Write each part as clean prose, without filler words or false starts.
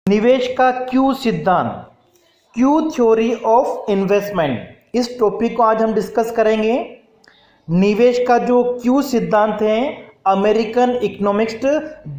निवेश का क्यू सिद्धांत, क्यू थ्योरी ऑफ इन्वेस्टमेंट, इस टॉपिक को आज हम डिस्कस करेंगे। निवेश का जो क्यू सिद्धांत है अमेरिकन इकोनॉमिस्ट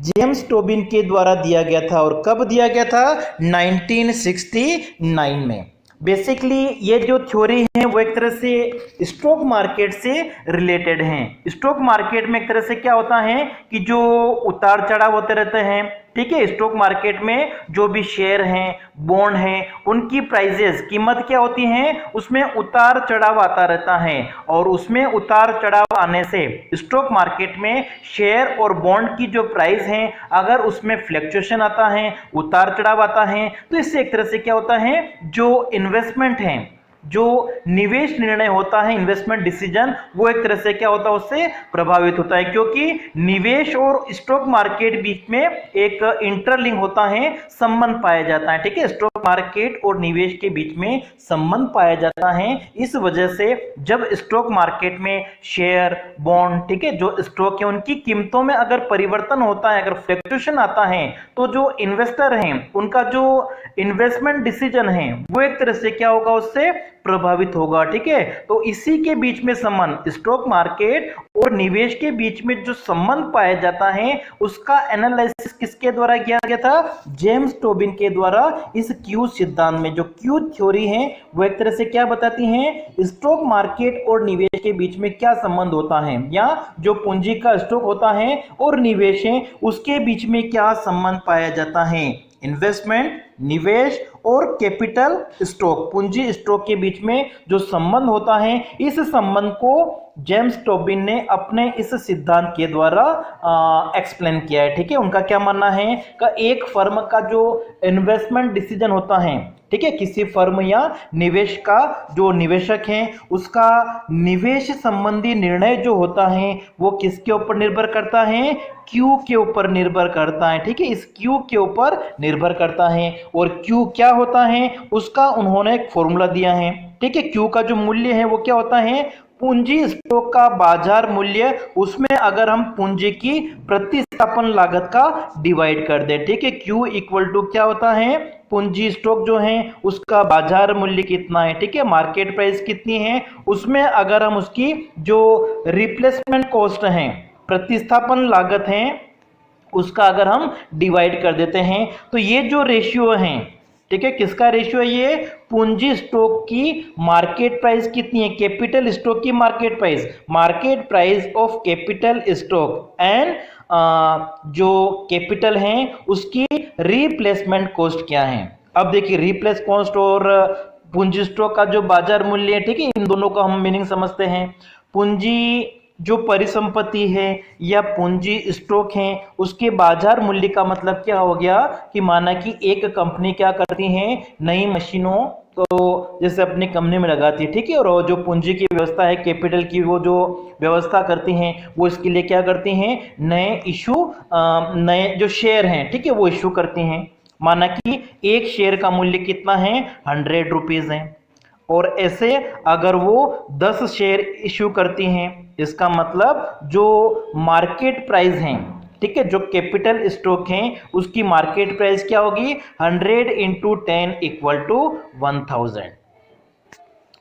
जेम्स टोबिन के द्वारा दिया गया था। और कब दिया गया था? 1969 में। बेसिकली ये जो थ्योरी है वो एक तरह से स्टॉक मार्केट से रिलेटेड हैं। स्टॉक मार्केट में एक तरह से क्या होता है कि जो उतार चढ़ाव होते रहते हैं, ठीक है। स्टॉक मार्केट में जो भी शेयर हैं, बॉन्ड हैं, उनकी प्राइजेस, कीमत क्या होती हैं, उसमें उतार चढ़ाव आता रहता है। और उसमें उतार चढ़ाव आने से स्टॉक मार्केट में शेयर और बॉन्ड की जो प्राइस है, अगर उसमें फ्लक्चुएशन आता है, उतार चढ़ाव आता है, तो इससे एक तरह से क्या होता है, जो इन्वेस्टमेंट है, जो निवेश निर्णय होता है, इन्वेस्टमेंट डिसीजन, वो एक तरह से क्या होता है, उससे प्रभावित होता है। क्योंकि निवेश और स्टॉक मार्केट बीच में एक इंटरलिंक होता है, संबंध पाया जाता है, ठीक है। स्टॉक मार्केट और निवेश के बीच में संबंध पाया जाता है। इस वजह से जब स्टॉक मार्केट में शेयर, बॉन्ड, ठीक है, जो स्टॉक है, उनकी कीमतों में अगर परिवर्तन होता है, अगर फ्लक्चुएशन आता है, तो जो इन्वेस्टर हैं, उनका जो इन्वेस्टमेंट डिसीजन है, वो एक तरह से क्या होगा, उससे प्रभावित होगा, ठीक है। तो इसी के बीच में संबंध, स्टॉक मार्केट और निवेश के बीच में जो संबंध पाया जाता है, उसका एनालिसिस किसके द्वारा किया गया था? जेम्स टोबिन के द्वारा। इस क्यू सिद्धांत में जो क्यू थ्योरी है वो एक तरह से क्या बताती है, स्टॉक मार्केट और निवेश के बीच में क्या संबंध होता है, या जो पूंजी का स्टॉक होता है और निवेश है, उसके बीच में क्या संबंध पाया जाता है। इन्वेस्टमेंट, निवेश और कैपिटल स्टॉक, पूंजी स्टॉक के बीच में जो संबंध होता है, इस संबंध को जेम्स टोबिन ने अपने इस सिद्धांत के द्वारा एक्सप्लेन किया है, ठीक है। उनका क्या मानना है कि एक फर्म का जो इन्वेस्टमेंट डिसीजन होता है, ठीक है, किसी फर्म या निवेश का जो निवेशक है, उसका निवेश संबंधी निर्णय जो होता है वो किसके ऊपर निर्भर करता है? क्यू के ऊपर निर्भर करता है, ठीक है। इस क्यू के ऊपर निर्भर करता है। और क्यू क्या होता है, उसका उन्होंने एक फॉर्मूला दिया है, ठीक है। क्यू का जो मूल्य है वो क्या होता है? पूंजी स्टॉक का बाजार मूल्य, उसमें अगर हम पूंजी की प्रतिस्थापन लागत का डिवाइड कर दें, ठीक है। क्यू इक्वल टू क्या होता है? पूंजी स्टॉक जो है उसका बाजार मूल्य कितना है, ठीक है, मार्केट प्राइस कितनी है, उसमें अगर हम उसकी जो रिप्लेसमेंट कॉस्ट है, प्रतिस्थापन लागत है, उसका अगर हम डिवाइड कर देते हैं, तो ये जो रेशियो है, ठीक है, किसका रेशियो है ये? पूंजी स्टॉक की मार्केट प्राइस कितनी है, कैपिटल स्टॉक की market price of capital stock and जो कैपिटल है उसकी रिप्लेसमेंट कॉस्ट क्या है। अब देखिए, रिप्लेस कॉस्ट और पूंजी स्टॉक का जो बाजार मूल्य है, ठीक है, इन दोनों का हम मीनिंग समझते हैं। पूंजी जो परिसंपत्ति है या पूंजी स्टॉक है, उसके बाजार मूल्य का मतलब क्या हो गया कि माना कि एक कंपनी क्या करती है, नई मशीनों तो जैसे अपनी कंपनी में लगाती है, ठीक है, और जो पूंजी की व्यवस्था है, कैपिटल की वो जो व्यवस्था करती हैं, वो इसके लिए क्या करती हैं, नए जो शेयर हैं, ठीक है, वो इशू करती हैं। माना कि एक शेयर का मूल्य कितना है? 100 रुपीज है। और ऐसे अगर वो 10 शेयर इश्यू करती हैं, इसका मतलब जो मार्केट प्राइस है, ठीक है, जो कैपिटल स्टॉक है, उसकी मार्केट प्राइस क्या होगी? 100 इंटू 10 इक्वल टू 1000।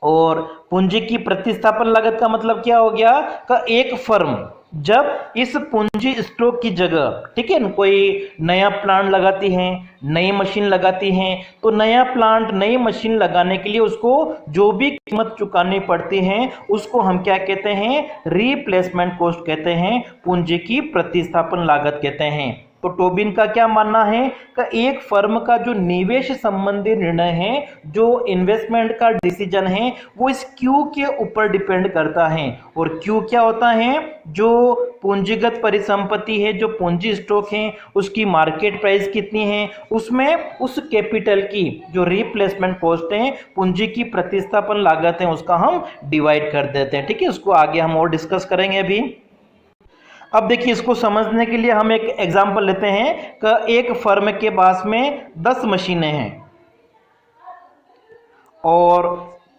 और पूंजी की प्रतिस्थापन लागत का मतलब क्या हो गया का एक फर्म जब इस पूंजी स्टॉक की जगह, ठीक है, कोई नया प्लांट लगाती है, नई मशीन लगाती है, तो नया प्लांट, नई मशीन लगाने के लिए उसको जो भी कीमत चुकानी पड़ती है, उसको हम क्या कहते हैं? रिप्लेसमेंट कॉस्ट कहते हैं, पूंजी की प्रतिस्थापन लागत कहते हैं। तो टोबिन का क्या मानना है कि एक फर्म का जो निवेश संबंधी निर्णय है, जो इन्वेस्टमेंट का डिसीजन है, वो इस क्यू के ऊपर डिपेंड करता है। और क्यू क्या होता है? जो पूंजीगत परिसंपत्ति है, जो पूंजी स्टॉक है, उसकी मार्केट प्राइस कितनी है, उसमें उस कैपिटल की जो रिप्लेसमेंट कॉस्ट है, पूंजी की प्रतिस्थापन लागत है, उसका हम डिवाइड कर देते हैं, ठीक है। उसको आगे हम और डिस्कस करेंगे अभी। अब देखिए, इसको समझने के लिए हम एक एग्जांपल लेते हैं कि एक फर्म के पास में 10 मशीनें हैं और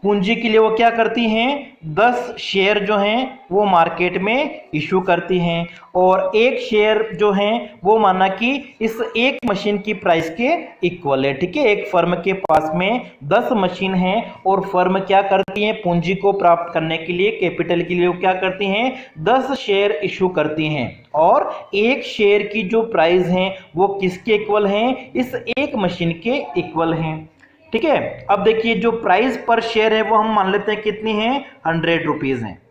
पूंजी के लिए वो क्या करती हैं, 10 शेयर जो हैं वो मार्केट में इशू करती हैं, और एक शेयर जो हैं वो माना कि इस एक मशीन की प्राइस के इक्वल है। ठीक है, एक फर्म के पास में 10 मशीन हैं और फर्म क्या करती है, पूंजी को प्राप्त करने के लिए, कैपिटल के लिए वो क्या करती हैं, 10 शेयर इशू करती हैं, और एक शेयर की जो प्राइस है वो किसके इक्वल हैं, इस एक मशीन के इक्वल हैं। ठीक है, अब देखिए जो प्राइस पर शेयर है वो हम मान लेते हैं कितनी है, 100 रुपीज है,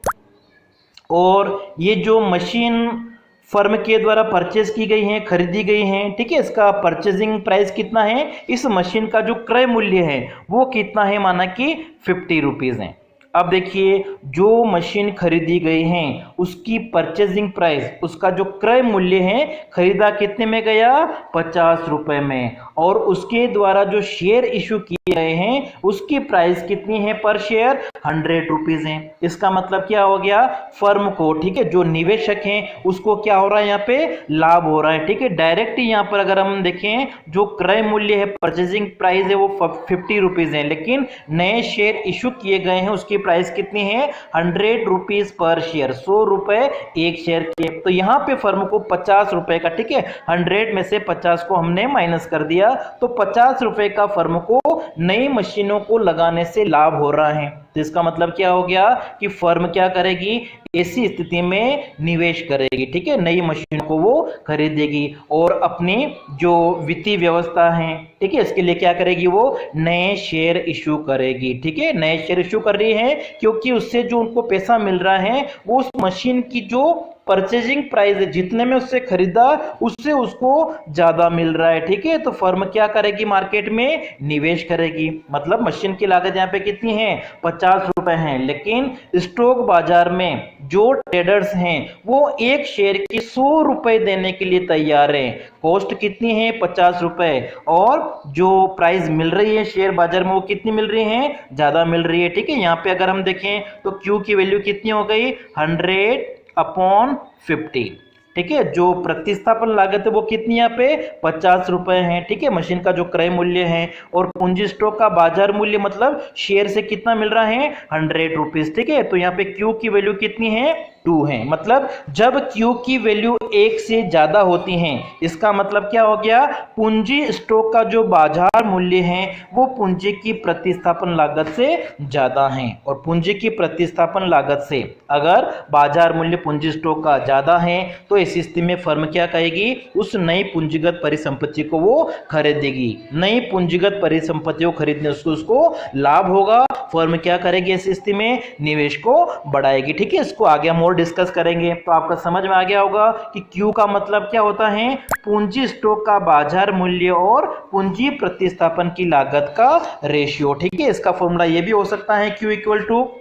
और ये जो मशीन फर्म के द्वारा परचेज की गई है, खरीदी गई है, ठीक है, इसका परचेजिंग प्राइस कितना है, इस मशीन का जो क्रय मूल्य है वो कितना है, माना कि 50 रुपीज है। अब देखिए जो मशीन खरीदी गई है उसकी परचेजिंग प्राइस, उसका जो क्रय मूल्य है, खरीदा कितने में गया, 50 रुपए में, और उसके द्वारा जो शेयर इशू किए गए हैं उसकी प्राइस कितनी है पर शेयर, 100 रुपीज है। इसका मतलब क्या हो गया, फर्म को, ठीक है, जो निवेशक हैं उसको क्या हो रहा है, यहाँ पे लाभ हो रहा है। ठीक है, डायरेक्ट यहाँ पर अगर हम देखें जो क्रय मूल्य है, परचेजिंग प्राइस है वो 50 रुपीज है, लेकिन नए शेयर इशू किए गए हैं उसकी प्राइस कितनी है, 100 रुपीज पर शेयर, 100 रुपए एक शेयर के। तो यहाँ पे फर्म को 50 रुपए का, ठीक है, 100 में से 50 को हमने माइनस कर दिया, तो 50 रुपए का फर्म को नई मशीनों को लगाने से लाभ हो रहा है। तो इसका मतलब क्या हो गया कि फर्म क्या करेगी, ऐसी स्थिति में निवेश करेगी, ठीक है, नई मशीन को वो खरीदेगी और अपनी जो वित्तीय व्यवस्था है, ठीक है, इसके लिए क्या करेगी, वो नए शेयर इशू करेगी। ठीक है, नए शेयर इशू कर रही है क्योंकि उससे जो उनको पैसा मिल रहा है वो उस मशीन की जो परचेजिंग प्राइस है, जितने में उससे खरीदा उससे उसको ज्यादा मिल रहा है। ठीक है, तो फर्म क्या करेगी, मार्केट में निवेश करेगी। मतलब मशीन की लागत यहाँ पे कितनी है, 50 रुपए है, लेकिन स्टॉक बाजार में जो ट्रेडर्स हैं वो एक शेयर की 100 रुपए देने के लिए तैयार है। कॉस्ट कितनी है, 50 रुपए, और जो प्राइस मिल रही है शेयर बाजार में वो कितनी मिल रही है, ज्यादा मिल रही है। ठीक है, यहाँ पे अगर हम देखें तो क्यू की वैल्यू कितनी हो गई, 100/50। ठीक है, जो प्रतिस्थापन लागत है वो कितनी यहाँ पे, 50 रुपए है। ठीक है, मशीन का जो क्रय मूल्य है, और पूंजी स्टॉक का बाजार मूल्य मतलब शेयर से कितना मिल रहा है, 100 रुपीज। ठीक है, तो यहाँ पे क्यू की वैल्यू कितनी है, 2 है। मतलब जब क्यू की वैल्यू 1 से ज्यादा होती है, इसका मतलब क्या हो गया, पूंजी स्टॉक का जो बाजार मूल्य है वो पूंजी की प्रतिस्थापन लागत से ज्यादा है, और पूंजी की प्रतिस्थापन लागत से अगर बाजार मूल्य पूंजी स्टॉक का ज्यादा है तो इस स्थिति में फर्म क्या कहेगी, उस नई पूंजीगत परिसंपत्ति को वो खरीदेगी। नई पूंजीगत परिसंपत्ति को खरीदने से उसको लाभ होगा, फर्म क्या करेगी, इस स्थिति में निवेश को बढ़ाएगी। ठीक है, इसको आगे हम और डिस्कस करेंगे। तो आपका समझ में आ गया होगा कि क्यू का मतलब क्या होता है, पूंजी स्टॉक का बाजार मूल्य और पूंजी प्रतिस्थापन की लागत का रेशियो। ठीक है, इसका फॉर्मूला ये भी हो सकता है, Q equal to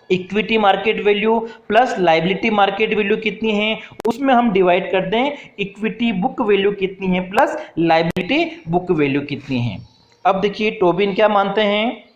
equity market value plus liability market value कितनी है उसमें हम डिवाइड कर दें इक्विटी बुक वैल्यू कितनी है प्लस लाइबिलिटी बुक वैल्यू कितनी है। अब देखिए टोबिन क्या मानते हैं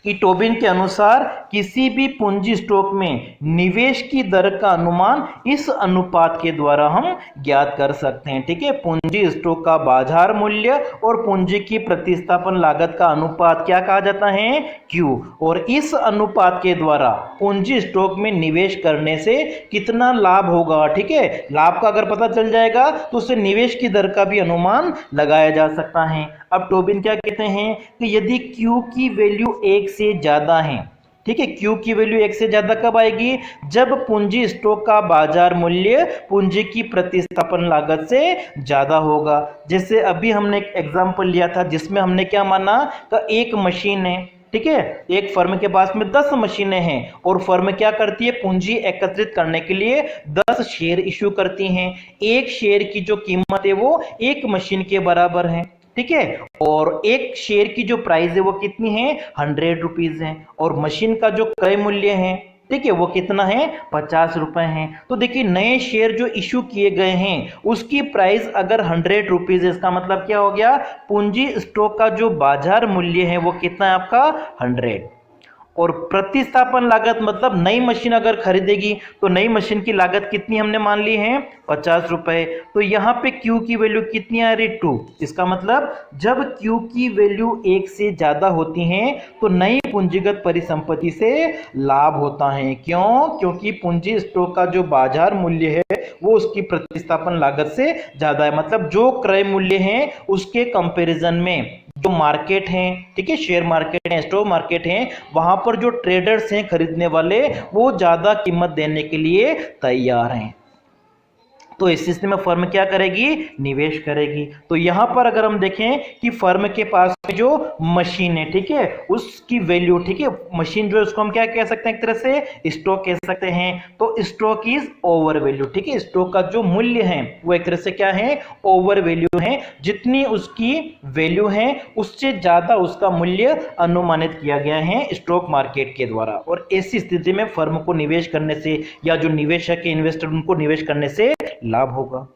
कि टोबिन के अनुसार किसी भी पूंजी स्टॉक में निवेश की दर का अनुमान इस अनुपात के द्वारा हम ज्ञात कर सकते हैं। ठीक है, पूंजी स्टॉक का बाजार मूल्य और पूंजी की प्रतिस्थापन लागत का अनुपात क्या कहा जाता है, क्यू, और इस अनुपात के द्वारा पूंजी स्टॉक में निवेश करने से कितना लाभ होगा। ठीक है, लाभ का अगर पता चल जाएगा तो उससे निवेश की दर का भी अनुमान लगाया जा सकता है। अब टोबिन क्या कहते हैं कि यदि क्यू की वैल्यू 1 से ज्यादा है, ठीक है, क्यू की वैल्यू 1 से ज्यादा कब आएगी, जब पूंजी स्टॉक का बाजार मूल्य पूंजी की प्रतिस्थापन लागत से ज्यादा होगा। जैसे अभी हमने एक एग्जांपल लिया था जिसमें हमने क्या माना कि एक मशीन है, ठीक है, एक फर्म के पास में 10 मशीनें हैं और फर्म क्या करती है, पूंजी एकत्रित करने के लिए 10 शेयर इश्यू करती हैं। एक शेयर की जो कीमत है वो एक मशीन के बराबर है। ठीक है, और एक शेयर की जो प्राइस है वो कितनी है, 100 रुपीज है, और मशीन का जो क्रय मूल्य है, ठीक है, वो कितना है, 50 रुपए है। तो देखिए नए शेयर जो इशू किए गए हैं उसकी प्राइस अगर 100 रुपीज है, इसका मतलब क्या हो गया, पूंजी स्टॉक का जो बाजार मूल्य है वो कितना है आपका, 100, और प्रतिस्थापन लागत मतलब नई मशीन अगर खरीदेगी तो नई मशीन की लागत कितनी हमने मान ली है 50 रुपए। तो यहाँ पे Q की वैल्यू कितनी आ रही 2। इसका मतलब जब Q की वैल्यू 1 से ज्यादा होती है तो नई पूंजीगत परिसंपत्ति से लाभ होता है। क्यों? क्योंकि पूंजी स्टॉक का जो बाजार मूल्य है वो उसकी प्रतिस्थापन लागत से ज्यादा है। मतलब जो क्रय मूल्य है उसके कंपैरिजन में जो मार्केट है, ठीक है, शेयर मार्केट है, स्टॉक मार्केट है, वहां पर जो ट्रेडर्स हैं खरीदने वाले वो ज्यादा कीमत देने के लिए तैयार हैं। तो इस स्थिति में फर्म क्या करेगी? निवेश करेगी। तो यहां पर अगर हम देखें कि फर्म के पास में जो मशीन है, ठीक है, उसकी वैल्यू, ठीक है, मशीन जो है उसको हम क्या कह सकते हैं? एक तरह से स्टॉक कह सकते हैं। तो स्टॉक इज ओवर वैल्यू, ठीक है, स्टॉक का जो मूल्य है वो एक तरह से क्या है? ओवर वैल्यू है। जितनी उसकी वैल्यू है उससे ज्यादा उसका मूल्य अनुमानित किया गया है स्टॉक मार्केट के द्वारा। और ऐसी स्थिति में फर्म को निवेश करने से या जो निवेशक है, इन्वेस्टर, उनको निवेश करने से लाभ होगा।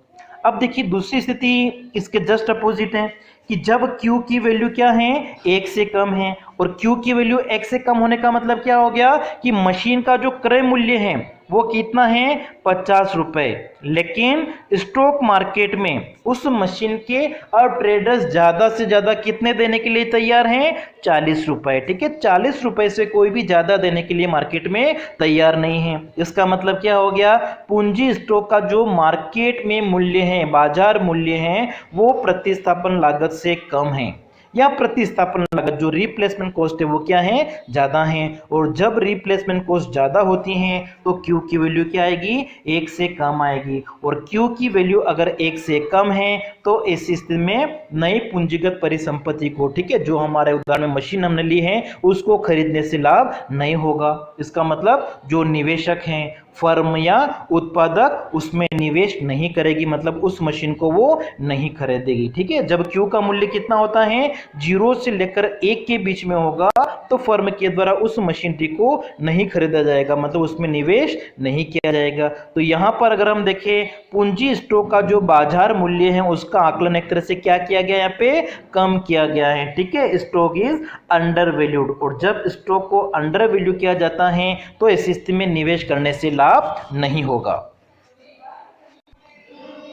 अब देखिए दूसरी स्थिति इसके जस्ट अपोजिट है कि जब Q की वैल्यू क्या है? 1 से कम है। और Q की वैल्यू 1 से कम होने का मतलब क्या हो गया कि मशीन का जो क्रय मूल्य है वो कितना है? 50 रुपए। लेकिन स्टॉक मार्केट में उस मशीन के अब ट्रेडर्स ज्यादा से ज्यादा कितने देने के लिए तैयार हैं? 40 रुपए, ठीक है, 40 रुपए से कोई भी ज्यादा देने के लिए मार्केट में तैयार नहीं है। इसका मतलब क्या हो गया? पूंजी स्टॉक का जो मार्केट में मूल्य है, बाजार मूल्य है, वो प्रतिस्थापन लागत से कम है, या प्रतिस्थापन लागत जो रिप्लेसमेंट कॉस्ट है वो क्या है? ज्यादा है। और जब रिप्लेसमेंट कॉस्ट ज्यादा होती है तो Q की वैल्यू क्या आएगी? 1 से कम आएगी। और Q की वैल्यू अगर 1 से कम है तो इस स्थिति में नई पूंजीगत परिसंपत्ति को, ठीक है, जो हमारे उदाहरण में मशीन हमने ली है, उसको खरीदने से लाभ नहीं होगा। इसका मतलब जो निवेशक हैं, फर्म या उत्पादक, उसमें निवेश नहीं करेगी, मतलब उस मशीन को वो नहीं खरीदेगी, ठीक है। जब Q का मूल्य कितना होता है? 0 से लेकर 1 के बीच में होगा तो फर्म के द्वारा उस मशीनरी को नहीं खरीदा जाएगा, मतलब उसमें निवेश नहीं किया जाएगा। तो यहां पर अगर हम देखें पूंजी स्टॉक का जो बाजार मूल्य है उसका आकलन एक तरह से क्या किया गया? यहाँ पे कम किया गया है, ठीक है, स्टॉक इज अंडर वैल्यूड। और जब स्टॉक को अंडर वैल्यू किया जाता है तो इस स्थिति में निवेश करने से लाभ नहीं होगा।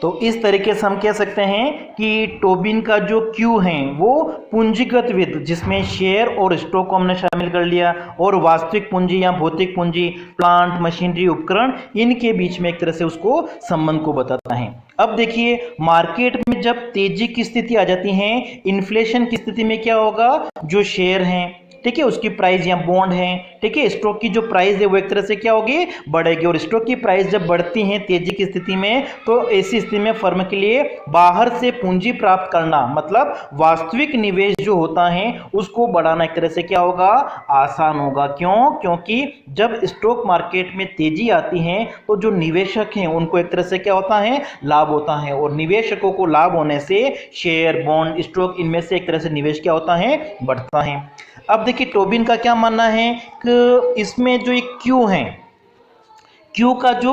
तो इस तरीके से हम कह सकते हैं कि टोबिन का जो Q है वो पूंजीगत वित्त, जिसमें शेयर और स्टॉक को हमने शामिल कर लिया, और वास्तविक पूंजी या भौतिक पूंजी, प्लांट, मशीनरी, उपकरण, इनके बीच में एक तरह से उसको संबंध को बताता है। अब देखिए मार्केट में जब तेजी की स्थिति आ जाती है, इन्फ्लेशन की स्थिति में क्या होगा? जो शेयर हैं, ठीक है, उसकी प्राइस या बॉन्ड है, ठीक है, स्टॉक की जो प्राइस है वो एक तरह से क्या होगी? बढ़ेगी। और स्टॉक की प्राइस जब बढ़ती है तेजी की स्थिति में तो ऐसी स्थिति में फर्म के लिए बाहर से पूंजी प्राप्त करना, मतलब वास्तविक निवेश जो होता है उसको बढ़ाना एक तरह से क्या होगा? आसान होगा। क्यों? क्योंकि जब स्टॉक मार्केट में तेजी आती है तो जो निवेशक हैं उनको एक तरह से क्या होता है? लाभ होता है। और निवेशकों को लाभ होने से शेयर, बॉन्ड, स्टॉक, इनमें से एक तरह से निवेश क्या होता है? बढ़ता है। अब देखिए टोबिन का क्या मानना है कि इसमें जो एक Q है, Q का जो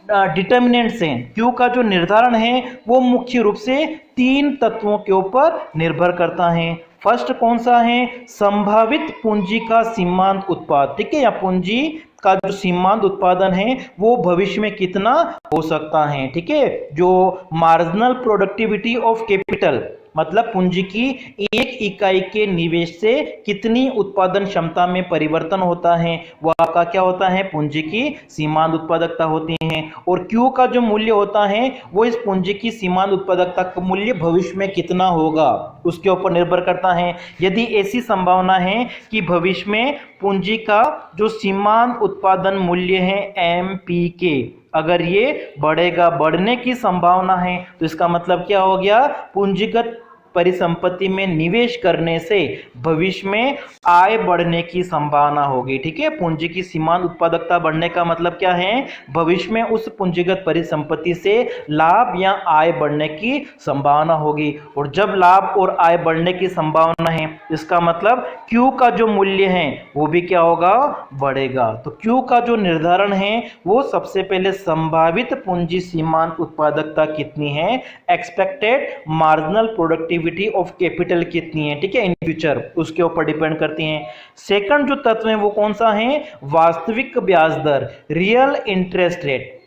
डिटर्मिनेंट्स हैं, Q का जो निर्धारण है वो मुख्य रूप से 3 तत्वों के ऊपर निर्भर करता है। फर्स्ट कौन सा है? संभावित पूंजी का सीमांत उत्पाद, ठीक है, या पूंजी का जो सीमांत उत्पादन है वो भविष्य में कितना हो सकता है, ठीक है। जो मार्जिनल प्रोडक्टिविटी ऑफ कैपिटल, मतलब पूंजी की एक इकाई के निवेश से कितनी उत्पादन क्षमता में परिवर्तन होता है, वह आपका क्या होता है? पूंजी की सीमांत उत्पादकता होती है। और Q का जो मूल्य होता है वो इस पूंजी की सीमांत उत्पादकता का मूल्य भविष्य में कितना होगा उसके ऊपर निर्भर करता है। यदि ऐसी संभावना है कि भविष्य में पूंजी का जो सीमांत उत्पादन मूल्य है MPK, अगर ये बढ़ेगा, बढ़ने की संभावना है, तो इसका मतलब क्या हो गया? पूंजीगत परिसंपत्ति में निवेश करने से भविष्य में आय बढ़ने की संभावना होगी, ठीक है। पूंजी की सीमांत उत्पादकता बढ़ने का मतलब क्या है? भविष्य में उस पूंजीगत परिसंपत्ति से लाभ या आय बढ़ने की संभावना होगी। और जब लाभ और आय बढ़ने की संभावना है, इसका मतलब Q का जो मूल्य है वो भी क्या होगा? बढ़ेगा। तो Q का जो निर्धारण है वो सबसे पहले संभावित पूंजी सीमांत उत्पादकता कितनी है, expected marginal productivity liquidity of capital कितनी है, ठीक है, इन फ्यूचर, उसके ऊपर डिपेंड करती हैं। सेकंड जो तत्व है वो कौन सा है, वास्तविक ब्याज दर, रियल इंटरेस्ट रेट।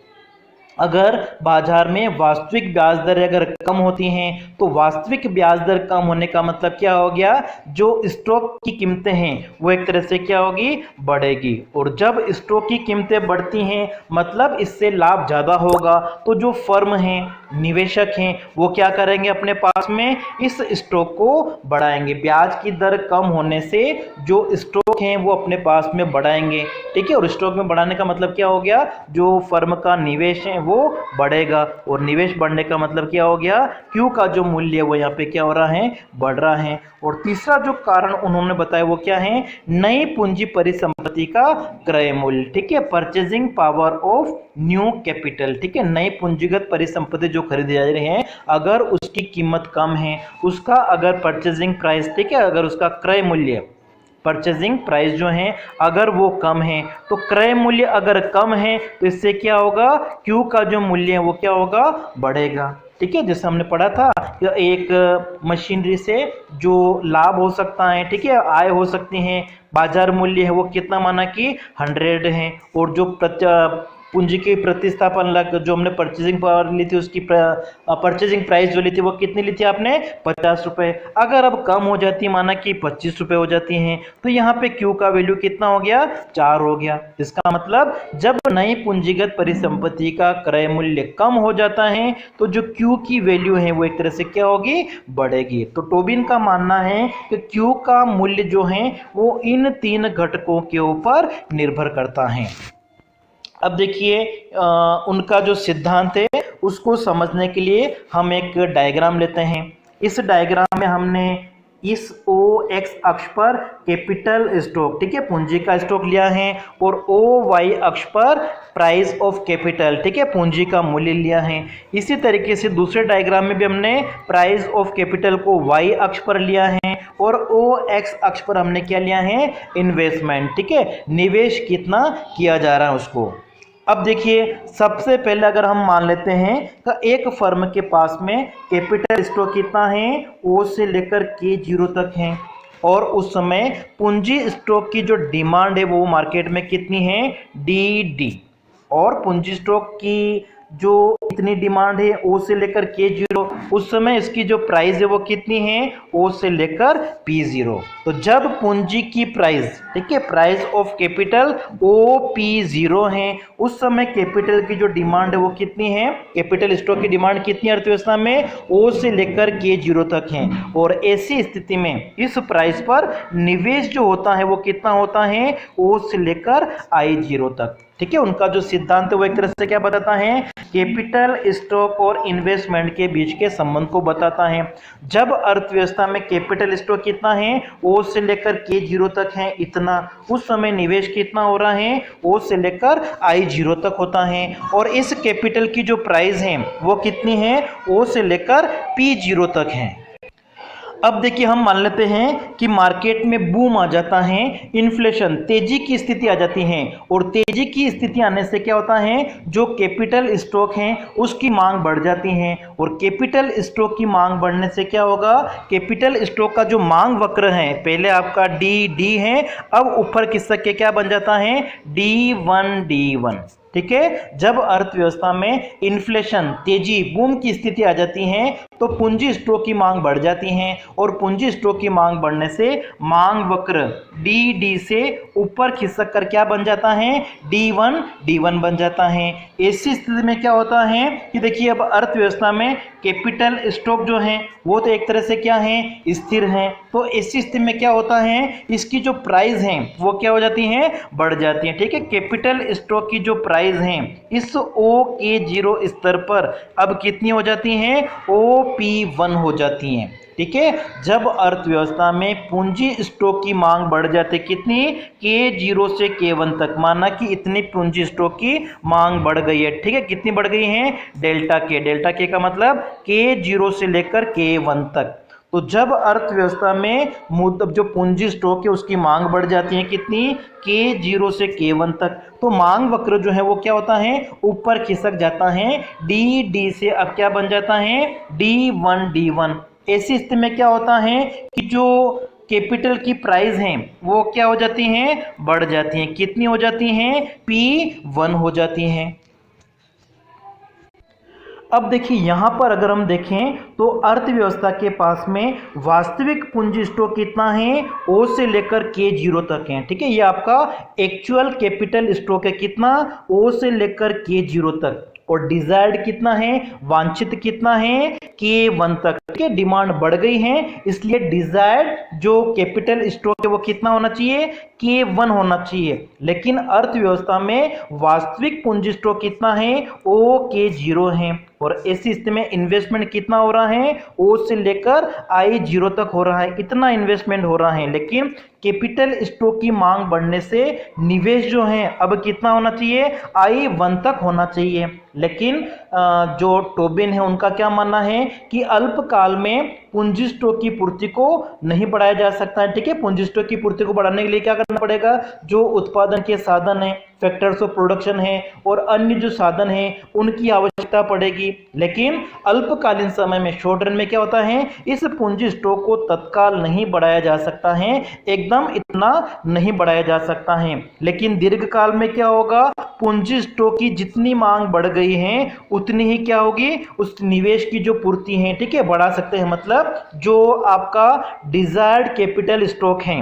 अगर बाजार में वास्तविक ब्याज दर अगर कम होती हैं तो वास्तविक ब्याज दर कम होने का मतलब क्या हो गया, जो स्टॉक की कीमतें हैं वो एक तरह से क्या होगी, बढ़ेगी। और जब स्टॉक की कीमतें बढ़ती हैं मतलब इससे लाभ ज़्यादा होगा, तो जो फर्म हैं, निवेशक हैं, वो क्या करेंगे, अपने पास में इस स्टॉक को बढ़ाएंगे। ब्याज की दर कम होने से जो स्टॉक हैं वो अपने पास में बढ़ाएंगे, ठीक है। और स्टॉक में बढ़ाने का मतलब क्या हो गया, जो फर्म का निवेश है वो बढ़ेगा, और निवेश बढ़ने का मतलब क्या हो गया, क्यू का जो मूल्य है वो यहाँ पे क्या हो रहा है, बढ़ रहा है। और तीसरा जो कारण उन्होंने बताया वो क्या है, नई पूंजी परिसंपत्ति का क्रय मूल्य, ठीक है, purchasing power of new capital, ठीक है। नई पूंजीगत परिसंपत्ति जो खरीदी जा रही है, अगर उसकी कीमत कम है, उसका अगर परचेजिंग प्राइस, ठीक है, अगर उसका क्रय मूल्य, परचेजिंग प्राइस जो है अगर वो कम है, तो क्रय मूल्य अगर कम है तो इससे क्या होगा, क्यू का जो मूल्य है वो क्या होगा, बढ़ेगा, ठीक है। जैसे हमने पढ़ा था कि एक मशीनरी से जो लाभ हो सकता है, ठीक है, आय हो सकती है, बाजार मूल्य है वो कितना माना कि 100 है, और जो पूंजी की प्रतिस्थापन लग जो हमने परचेजिंग पावर ली थी, उसकी परचेजिंग प्राइस जो ली थी वो कितनी ली थी आपने, 50 रुपए। अगर अब कम हो जाती है, माना कि 25 रुपए हो जाती हैं, तो यहाँ पे क्यू का वैल्यू कितना हो गया, 4 हो गया। इसका मतलब जब नई पूंजीगत परिसंपत्ति का क्रय मूल्य कम हो जाता है तो जो क्यू की वैल्यू है वो एक तरह से क्या होगी, बढ़ेगी। तो टोबिन का मानना है कि क्यू का मूल्य जो है वो इन 3 घटकों के ऊपर निर्भर करता है। अब देखिए उनका जो सिद्धांत है उसको समझने के लिए हम एक डायग्राम लेते हैं। इस डायग्राम में हमने इस ओ एक्स अक्ष पर कैपिटल स्टॉक, ठीक है, पूंजी का स्टॉक लिया है, और ओ वाई अक्ष पर प्राइस ऑफ कैपिटल, ठीक है, पूंजी का मूल्य लिया है। इसी तरीके से दूसरे डायग्राम में भी हमने प्राइस ऑफ कैपिटल को वाई अक्ष पर लिया है, और ओ एक्स अक्ष पर हमने क्या लिया है, इन्वेस्टमेंट, ठीक है, निवेश कितना किया जा रहा है उसको। अब देखिए सबसे पहले अगर हम मान लेते हैं कि एक फर्म के पास में कैपिटल स्टॉक कितना है, ओ से लेकर के 0 तक है, और उस समय पूंजी स्टॉक की जो डिमांड है वो मार्केट में कितनी है, डी, और पूंजी स्टॉक की जो इतनी डिमांड है ओ से लेकर K0, उस समय इसकी जो प्राइस है वो कितनी है, ओ से लेकर P0। तो जब पूंजी की प्राइस, ठीक है, प्राइस ऑफ कैपिटल OP0 है, उस समय कैपिटल की जो डिमांड है वो कितनी है, कैपिटल स्टॉक की डिमांड कितनी है अर्थव्यवस्था में, ओ से लेकर K0 तक है। और ऐसी स्थिति में इस प्राइस पर निवेश जो होता है वो कितना होता है, ओ से लेकर I0 तक, ठीक है। उनका जो सिद्धांत है वो एक तरह से क्या बताता है, कैपिटल स्टॉक और इन्वेस्टमेंट के बीच के संबंध को बताता है। जब अर्थव्यवस्था में कैपिटल स्टॉक कितना है, ओ से लेकर K0 तक है इतना, उस समय निवेश कितना हो रहा है, ओ से लेकर I0 तक होता है, और इस कैपिटल की जो प्राइस है वो कितनी है, ओ से लेकर P0 तक है। अब देखिए हम मान लेते हैं कि मार्केट में बूम आ जाता है, इन्फ्लेशन, तेजी की स्थिति आ जाती है, और तेजी की स्थिति आने से क्या होता है, जो कैपिटल स्टॉक है उसकी मांग बढ़ जाती है, और कैपिटल स्टॉक की मांग बढ़ने से क्या होगा, कैपिटल स्टॉक का जो मांग वक्र है, पहले आपका डी है, अब ऊपर खिसक के क्या बन जाता है, D1, ठीक है। जब अर्थव्यवस्था में इन्फ्लेशन, तेजी, बूम की स्थिति आ जाती है तो पूंजी स्टॉक की मांग बढ़ जाती है, और पूंजी स्टॉक की मांग बढ़ने से मांग वक्र डी से ऊपर खिसक कर क्या बन जाता है, D1 बन जाता है। ऐसी स्थिति में क्या होता है कि देखिए अब अर्थव्यवस्था में कैपिटल स्टॉक जो है वो तो एक तरह से क्या है, स्थिर है, तो ऐसी स्थिति में क्या होता है, इसकी जो प्राइस है वो क्या हो जाती है, बढ़ जाती है, ठीक है। कैपिटल स्टॉक की जो प्राइस है इस OK0 स्तर पर अब कितनी हो जाती हैं, OP1 हो जाती हैं, ठीक है। जब अर्थव्यवस्था में पूंजी स्टॉक की मांग बढ़ जाती है, कितनी, K0 से K1 तक, माना कि इतनी पूंजी स्टॉक की मांग बढ़ गई है, ठीक है, कितनी बढ़ गई है, डेल्टा के का मतलब K0 से लेकर K1 तक। तो जब अर्थव्यवस्था में जो पूंजी स्टॉक है उसकी मांग बढ़ जाती है, कितनी, K0 से K1 तक, तो मांग वक्र जो है वो क्या होता है, ऊपर खिसक जाता है, डी से अब क्या बन जाता है, D1, ऐसी स्थिति में क्या होता है कि जो कैपिटल की प्राइस हैं वो क्या हो जाती हैं, बढ़ जाती हैं। कितनी हो जाती हैं, P1 हो जाती हैं। अब देखिए यहां पर अगर हम देखें तो अर्थव्यवस्था के पास में वास्तविक पूंजी स्टॉक कितना है, O से लेकर K0 तक है। ठीक है, ये आपका एक्चुअल कैपिटल स्टॉक है, कितना, O से लेकर K0 तक। और डिजायर्ड कितना है, वांछित कितना है, K1 तक। ठीक है, डिमांड बढ़ गई है, इसलिए डिजायर्ड जो कैपिटल स्टॉक है वो कितना होना चाहिए, K1 होना चाहिए। लेकिन अर्थव्यवस्था में वास्तविक पूंजी स्टॉक कितना है, O K0 है। और ऐसी स्थिति में इन्वेस्टमेंट कितना हो रहा है, O से लेकर I0 तक हो रहा है, इतना इन्वेस्टमेंट हो रहा है। लेकिन कैपिटल स्टॉक की मांग बढ़ने से निवेश जो है अब कितना होना चाहिए, I1 तक होना चाहिए। लेकिन जो टोबिन है उनका क्या मानना है कि अल्पकाल में पूंजी स्टॉक की पूर्ति को नहीं बढ़ाया जा सकता है। ठीक है, पूंजी स्टॉक की पूर्ति को बढ़ाने के लिए क्या करना पड़ेगा, जो उत्पादन के साधन है, फैक्टर्स ऑफ प्रोडक्शन है और अन्य जो साधन है उनकी आवश्यकता पड़ेगी। लेकिन अल्पकालीन समय में, शॉर्ट रन में क्या होता है, इस पूंजी स्टॉक को तत्काल नहीं बढ़ाया जा सकता है, एकदम इतना नहीं बढ़ाया जा सकता है। लेकिन दीर्घकाल में क्या होगा, पूंजी स्टॉक की जितनी मांग बढ़ गई है उतनी ही क्या होगी, उस निवेश की जो पूर्ति है, ठीक है, बढ़ा सकते हैं। मतलब जो आपका डिजायर्ड कैपिटल स्टॉक है,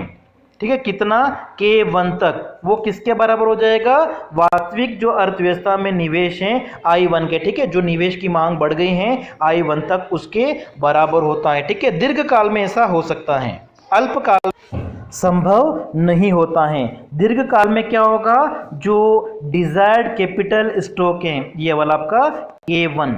ठीक है, कितना, K1 तक, वो किसके बराबर हो जाएगा, वास्तविक जो अर्थव्यवस्था में निवेश है I1 के। ठीक है, जो निवेश की मांग बढ़ गई है I1 तक, उसके बराबर होता है। ठीक है, दीर्घकाल में ऐसा हो सकता है, अल्पकाल संभव नहीं होता है। दीर्घकाल में क्या होगा, जो डिजायर्ड कैपिटल स्टॉक है, ये वाला आपका K1,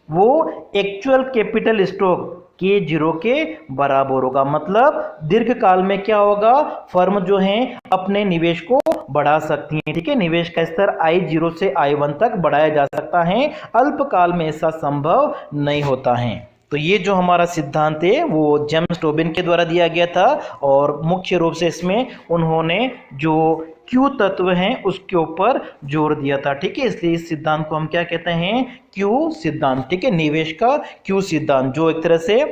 वो एक्चुअल कैपिटल स्टॉक K0 के बराबर होगा। मतलब दीर्घकाल में क्या होगा, फर्म जो है अपने निवेश को बढ़ा सकती है। ठीक है, निवेश का स्तर I0 से I1 तक बढ़ाया जा सकता है, अल्पकाल में ऐसा संभव नहीं होता है। तो ये जो हमारा सिद्धांत है वो जेम्स टोबिन के द्वारा दिया गया था और मुख्य रूप से इसमें उन्होंने जो क्यू तत्व हैं उसके ऊपर जोर दिया था। ठीक है, इसलिए इस सिद्धांत को हम क्या कहते हैं, क्यू सिद्धांत। ठीक है, निवेश का क्यू सिद्धांत, जो एक तरह से